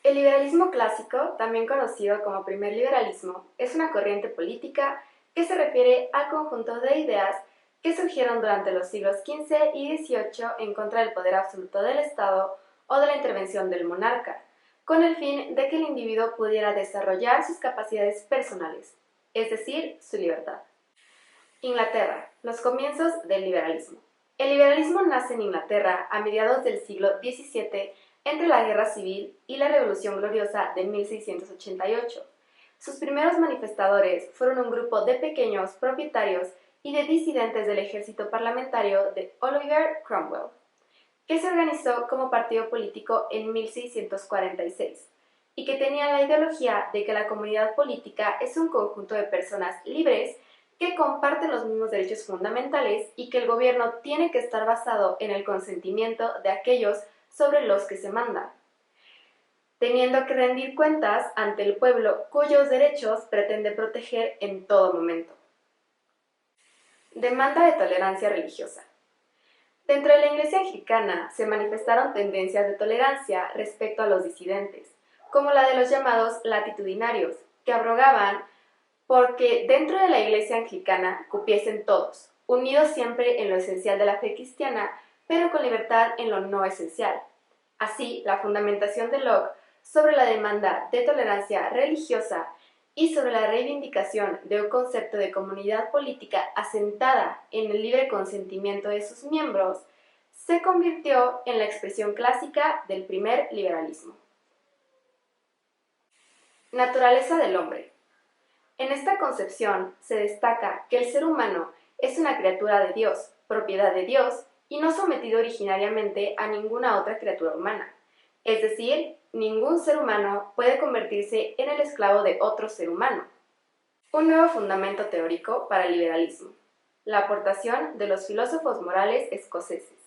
El liberalismo clásico, también conocido como primer liberalismo, es una corriente política que se refiere al conjunto de ideas que surgieron durante los siglos XV y XVIII en contra del poder absoluto del Estado o de la intervención del monarca, con el fin de que el individuo pudiera desarrollar sus capacidades personales, es decir, su libertad. Inglaterra, los comienzos del liberalismo. El liberalismo nace en Inglaterra a mediados del siglo XVII entre la Guerra Civil y la Revolución Gloriosa de 1688. Sus primeros manifestadores fueron un grupo de pequeños propietarios y de disidentes del ejército parlamentario de Oliver Cromwell, que se organizó como partido político en 1646 y que tenía la ideología de que la comunidad política es un conjunto de personas libres que comparten los mismos derechos fundamentales y que el gobierno tiene que estar basado en el consentimiento de aquellos sobre los que se manda, teniendo que rendir cuentas ante el pueblo cuyos derechos pretende proteger en todo momento. Demanda de tolerancia religiosa. Dentro de la Iglesia anglicana se manifestaron tendencias de tolerancia respecto a los disidentes, como la de los llamados latitudinarios, que abrogaban porque dentro de la Iglesia anglicana cupiesen todos, unidos siempre en lo esencial de la fe cristiana, pero con libertad en lo no esencial. Así, la fundamentación de Locke sobre la demanda de tolerancia religiosa y sobre la reivindicación de un concepto de comunidad política asentada en el libre consentimiento de sus miembros, se convirtió en la expresión clásica del primer liberalismo. Naturaleza del hombre. En esta concepción se destaca que el ser humano es una criatura de Dios, propiedad de Dios, y no sometido originariamente a ninguna otra criatura humana. Es decir, ningún ser humano puede convertirse en el esclavo de otro ser humano. Un nuevo fundamento teórico para el liberalismo. La aportación de los filósofos morales escoceses.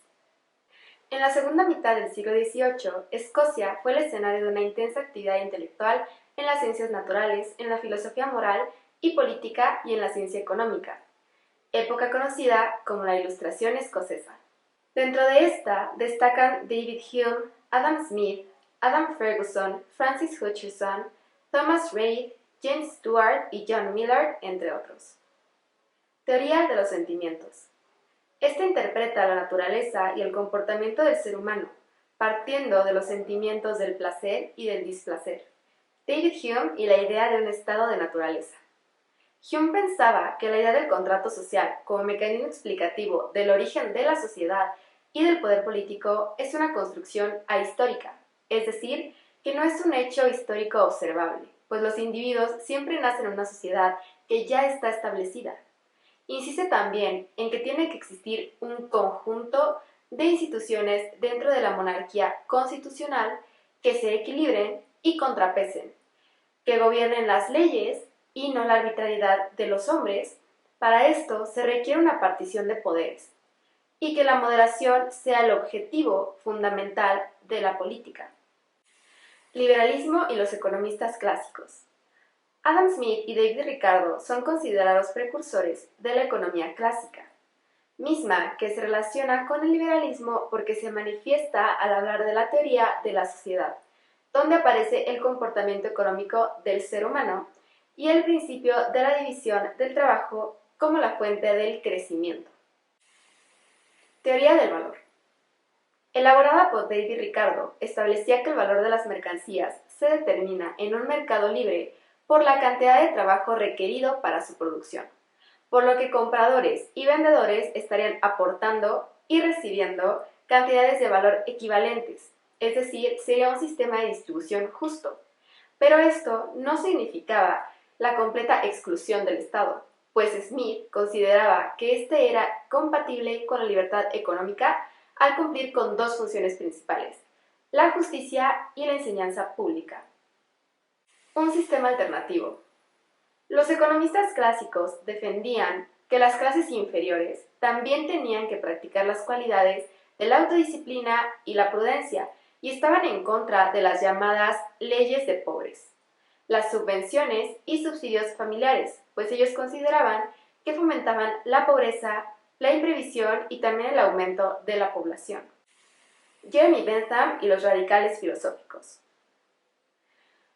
En la segunda mitad del siglo XVIII, Escocia fue el escenario de una intensa actividad intelectual en las ciencias naturales, en la filosofía moral y política y en la ciencia económica, época conocida como la Ilustración escocesa. Dentro de esta destacan David Hume, Adam Smith, Adam Ferguson, Francis Hutcheson, Thomas Reid, James Stewart y John Millard, entre otros. Teoría de los sentimientos. Esta interpreta la naturaleza y el comportamiento del ser humano, partiendo de los sentimientos del placer y del displacer. David Hume y la idea de un estado de naturaleza. Hume pensaba que la idea del contrato social como mecanismo explicativo del origen de la sociedad y del poder político es una construcción ahistórica, es decir, que no es un hecho histórico observable, pues los individuos siempre nacen en una sociedad que ya está establecida. Insiste también en que tiene que existir un conjunto de instituciones dentro de la monarquía constitucional que se equilibren y contrapesen, que gobiernen las leyes y no la arbitrariedad de los hombres. Para esto se requiere una partición de poderes y que la moderación sea el objetivo fundamental de la política. Liberalismo y los economistas clásicos. Adam Smith y David Ricardo son considerados precursores de la economía clásica, misma que se relaciona con el liberalismo porque se manifiesta al hablar de la teoría de la sociedad, donde aparece el comportamiento económico del ser humano y el principio de la división del trabajo como la fuente del crecimiento. Teoría del valor. Elaborada por David Ricardo, establecía que el valor de las mercancías se determina en un mercado libre por la cantidad de trabajo requerido para su producción, por lo que compradores y vendedores estarían aportando y recibiendo cantidades de valor equivalentes, es decir, sería un sistema de distribución justo. Pero esto no significaba la completa exclusión del Estado, pues Smith consideraba que este era compatible con la libertad económica al cumplir con dos funciones principales, la justicia y la enseñanza pública. Un sistema alternativo. Los economistas clásicos defendían que las clases inferiores también tenían que practicar las cualidades de la autodisciplina y la prudencia y estaban en contra de las llamadas leyes de pobres, las subvenciones y subsidios familiares, pues ellos consideraban que fomentaban la pobreza, la imprevisión y también el aumento de la población. Jeremy Bentham y los radicales filosóficos.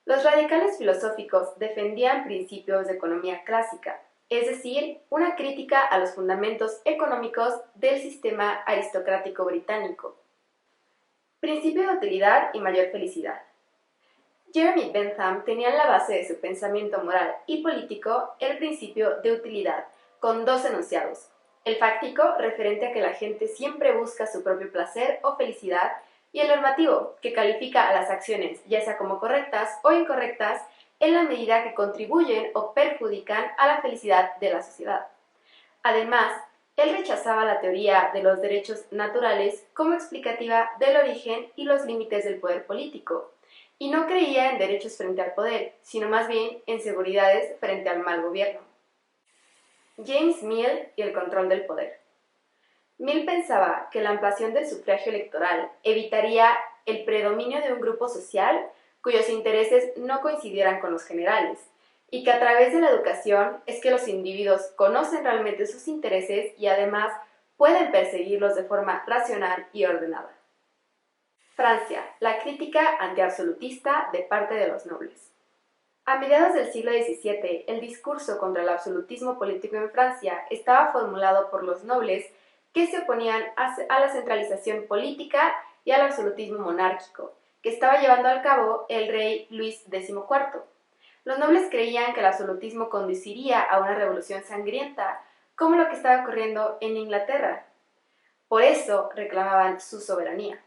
Los radicales filosóficos defendían principios de economía clásica, es decir, una crítica a los fundamentos económicos del sistema aristocrático británico. Principio de utilidad y mayor felicidad. Jeremy Bentham tenía en la base de su pensamiento moral y político el principio de utilidad, con dos enunciados. El fáctico, referente a que la gente siempre busca su propio placer o felicidad, y el normativo, que califica a las acciones, ya sea como correctas o incorrectas, en la medida que contribuyen o perjudican a la felicidad de la sociedad. Además, él rechazaba la teoría de los derechos naturales como explicativa del origen y los límites del poder político, y no creía en derechos frente al poder, sino más bien en seguridades frente al mal gobierno. James Mill y el control del poder. Mill pensaba que la ampliación del sufragio electoral evitaría el predominio de un grupo social cuyos intereses no coincidieran con los generales, y que a través de la educación es que los individuos conocen realmente sus intereses y además pueden perseguirlos de forma racional y ordenada. Francia, la crítica antiabsolutista de parte de los nobles. A mediados del siglo XVII, el discurso contra el absolutismo político en Francia estaba formulado por los nobles que se oponían a la centralización política y al absolutismo monárquico, que estaba llevando a cabo el rey Luis XIV. Los nobles creían que el absolutismo conduciría a una revolución sangrienta, como lo que estaba ocurriendo en Inglaterra. Por eso reclamaban su soberanía.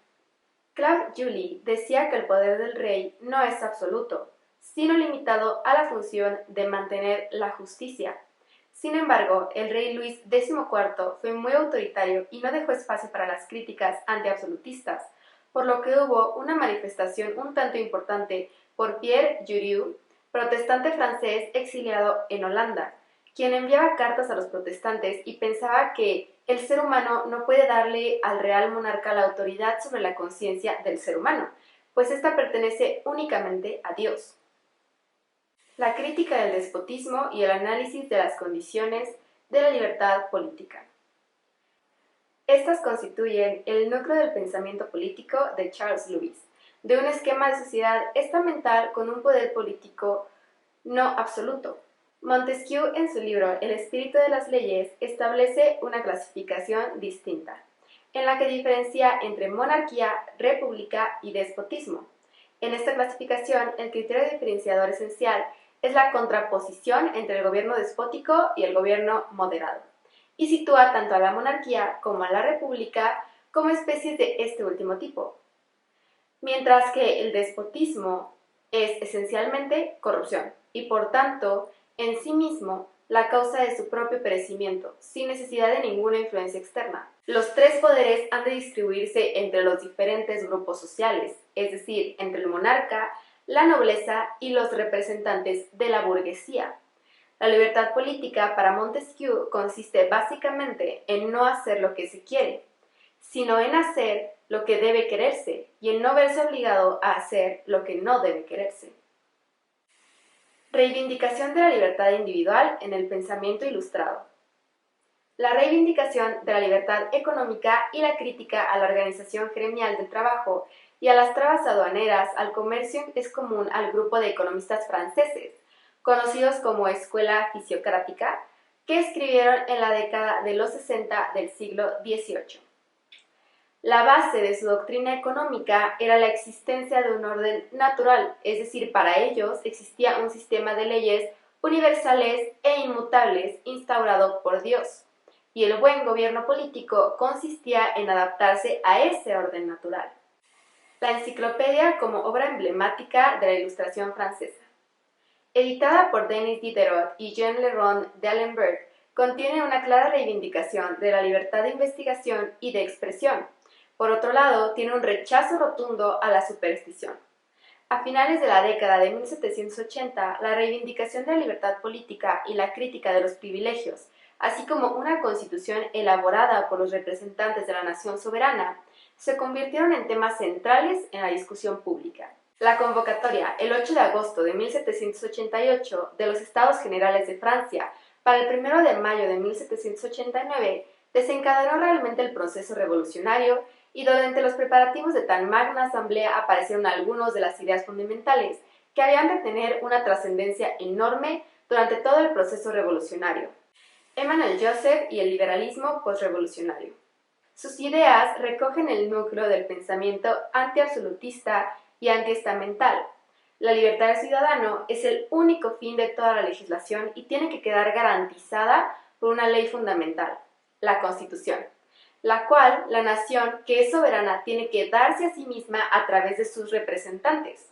Claude Julie decía que el poder del rey no es absoluto, sino limitado a la función de mantener la justicia. Sin embargo, el rey Luis XIV fue muy autoritario y no dejó espacio para las críticas antiabsolutistas, por lo que hubo una manifestación un tanto importante por Pierre Jurieu, protestante francés exiliado en Holanda, quien enviaba cartas a los protestantes y pensaba que el ser humano no puede darle al real monarca la autoridad sobre la conciencia del ser humano, pues ésta pertenece únicamente a Dios. La crítica del despotismo y el análisis de las condiciones de la libertad política. Estas constituyen el núcleo del pensamiento político de Charles Lewis, de un esquema de sociedad estamental con un poder político no absoluto. Montesquieu, en su libro El espíritu de las leyes, establece una clasificación distinta, en la que diferencia entre monarquía, república y despotismo. En esta clasificación, el criterio diferenciador esencial es la contraposición entre el gobierno despótico y el gobierno moderado, y sitúa tanto a la monarquía como a la república como especies de este último tipo, mientras que el despotismo es esencialmente corrupción y por tanto en sí mismo la causa de su propio perecimiento, sin necesidad de ninguna influencia externa. Los tres poderes han de distribuirse entre los diferentes grupos sociales, es decir, entre el monarca, la nobleza y los representantes de la burguesía. La libertad política para Montesquieu consiste básicamente en no hacer lo que se quiere, sino en hacer lo que debe quererse y en no verse obligado a hacer lo que no debe quererse. Reivindicación de la libertad individual en el pensamiento ilustrado. La reivindicación de la libertad económica y la crítica a la organización gremial del trabajo y a las trabas aduaneras al comercio es común al grupo de economistas franceses, conocidos como Escuela Fisiocrática, que escribieron en la década de los 60 del siglo XVIII. La base de su doctrina económica era la existencia de un orden natural, es decir, para ellos existía un sistema de leyes universales e inmutables instaurado por Dios, y el buen gobierno político consistía en adaptarse a ese orden natural. La enciclopedia como obra emblemática de la Ilustración francesa. Editada por Denis Diderot y Jean Le Rond d'Alembert, contiene una clara reivindicación de la libertad de investigación y de expresión. Por otro lado, tiene un rechazo rotundo a la superstición. A finales de la década de 1780, la reivindicación de la libertad política y la crítica de los privilegios, así como una constitución elaborada por los representantes de la nación soberana, se convirtieron en temas centrales en la discusión pública. La convocatoria, el 8 de agosto de 1788, de los Estados Generales de Francia para el 1 de mayo de 1789, desencadenó realmente el proceso revolucionario y durante los preparativos de tan magna asamblea aparecieron algunas de las ideas fundamentales que habían de tener una trascendencia enorme durante todo el proceso revolucionario. Emmanuel Joseph y el liberalismo postrevolucionario. Sus ideas recogen el núcleo del pensamiento antiabsolutista y antiestamental. La libertad del ciudadano es el único fin de toda la legislación y tiene que quedar garantizada por una ley fundamental, la Constitución, la cual la nación que es soberana tiene que darse a sí misma a través de sus representantes.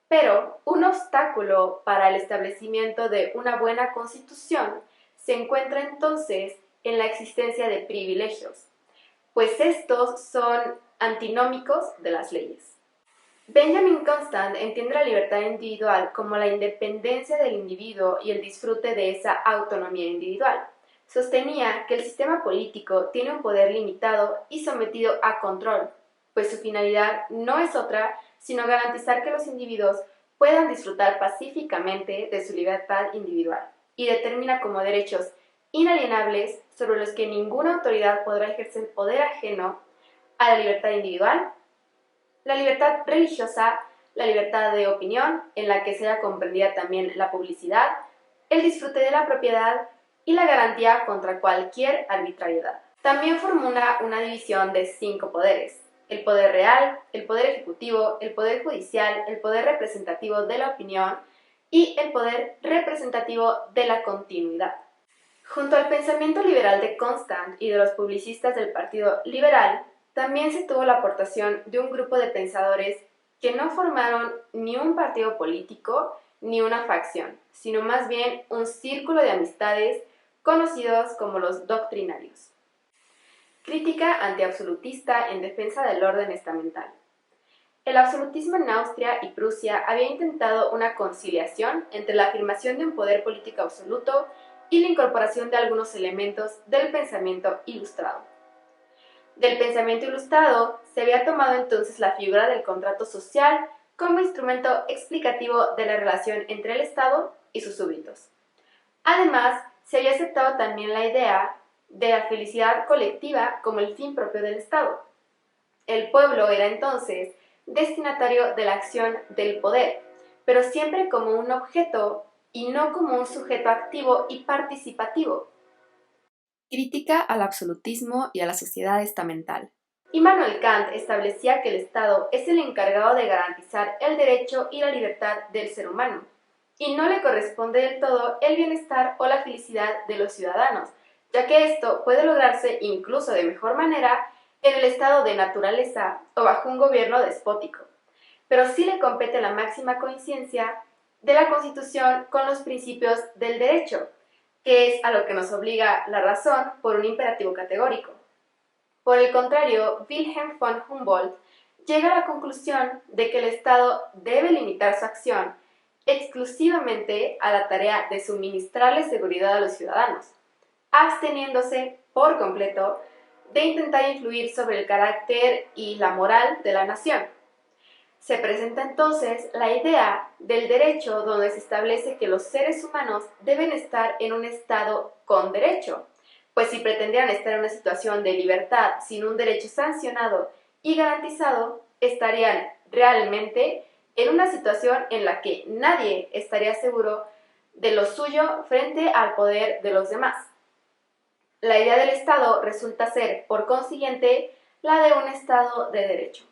Pero un obstáculo para el establecimiento de una buena Constitución se encuentra entonces en la existencia de privilegios, pues estos son antinómicos de las leyes. Benjamin Constant entiende la libertad individual como la independencia del individuo y el disfrute de esa autonomía individual. Sostenía que el sistema político tiene un poder limitado y sometido a control, pues su finalidad no es otra sino garantizar que los individuos puedan disfrutar pacíficamente de su libertad individual, y determina como derechos inalienables sobre los que ninguna autoridad podrá ejercer poder ajeno a la libertad individual, la libertad religiosa, la libertad de opinión, en la que sea comprendida también la publicidad, el disfrute de la propiedad y la garantía contra cualquier arbitrariedad. También formula una división de 5 poderes: el poder real, el poder ejecutivo, el poder judicial, el poder representativo de la opinión y el poder representativo de la continuidad. Junto al pensamiento liberal de Constant y de los publicistas del Partido Liberal, también se tuvo la aportación de un grupo de pensadores que no formaron ni un partido político ni una facción, sino más bien un círculo de amistades conocidos como los doctrinarios. Crítica antiabsolutista en defensa del orden estamental. El absolutismo en Austria y Prusia había intentado una conciliación entre la afirmación de un poder político absoluto y la incorporación de algunos elementos del pensamiento ilustrado. Del pensamiento ilustrado se había tomado entonces la figura del contrato social como instrumento explicativo de la relación entre el Estado y sus súbditos. Además, se había aceptado también la idea de la felicidad colectiva como el fin propio del Estado. El pueblo era entonces destinatario de la acción del poder, pero siempre como un objeto y no como un sujeto activo y participativo. Crítica al absolutismo y a la sociedad estamental. Immanuel Kant establecía que el Estado es el encargado de garantizar el derecho y la libertad del ser humano, y no le corresponde del todo el bienestar o la felicidad de los ciudadanos, ya que esto puede lograrse incluso de mejor manera en el estado de naturaleza o bajo un gobierno despótico, pero sí le compete la máxima coincidencia de la Constitución con los principios del derecho, que es a lo que nos obliga la razón por un imperativo categórico. Por el contrario, Wilhelm von Humboldt llega a la conclusión de que el Estado debe limitar su acción exclusivamente a la tarea de suministrarle seguridad a los ciudadanos, absteniéndose por completo de intentar influir sobre el carácter y la moral de la nación. Se presenta entonces la idea del derecho, donde se establece que los seres humanos deben estar en un estado con derecho, pues si pretendieran estar en una situación de libertad sin un derecho sancionado y garantizado, estarían realmente en una situación en la que nadie estaría seguro de lo suyo frente al poder de los demás. La idea del Estado resulta ser, por consiguiente, la de un Estado de derecho.